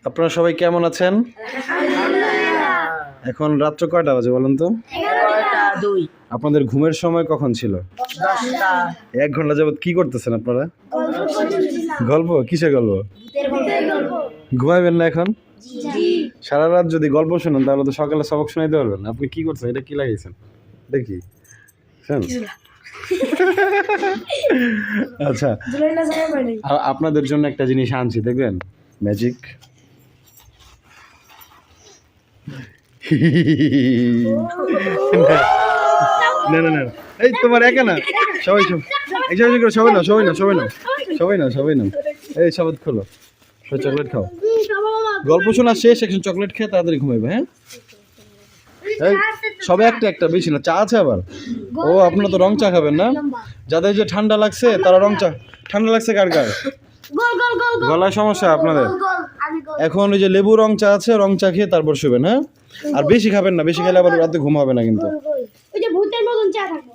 আপনারা সবাই কেমন আছেন? এখন রাত্র কয়টা বাজে বলেন তো? 11:02 আপনাদের ঘুমের সময় কখন ছিল? 10টা 1 ঘন্টা যাবত কি করতেছেন আপনারা? গল্প? কিসের গল্প? ঘুমাইবেন না এখন? সারা রাত যদি গল্প শোনেন তাহলে তো সকালে সবক শোনাইতে পারবেন না। আপনি কি করছেন? এটা কি লাগাইছেন? দেখি শোন। আচ্ছা, আপনাদের জন্য একটা জিনিস আনছি, দেখবেন ম্যাজিক। না না না, এই তোমার একা না, সবাই সবাই না সবাই না সবাই না সবাই না সবাই না, এই শপথ খোলো, সবাই চকলেট খাও। গল্প শোনা শেষ, একজন চকলেট খেয়ে তাড়াতাড়ি ঘুমাইবে। হ্যাঁ, এই সবে একটা একটা, বেশি না। চা আছে আবার? ও, আপনারা তো রং চা খাবেন না? যাদের যে ঠান্ডা লাগছে তারা রং চা। ঠান্ডা লাগছে কার কার? গলায় সমস্যা আপনাদের? এখন ওই যে লেবু রং চা আছে, রং চা খেয়ে তারপর শুবেন। হ্যাঁ, আর বেশি খাবেন না, বেশি খেলে আবার রাতে ঘুম হবে না কিন্তু। ওই যে ভূতের মতন চা থাকবে।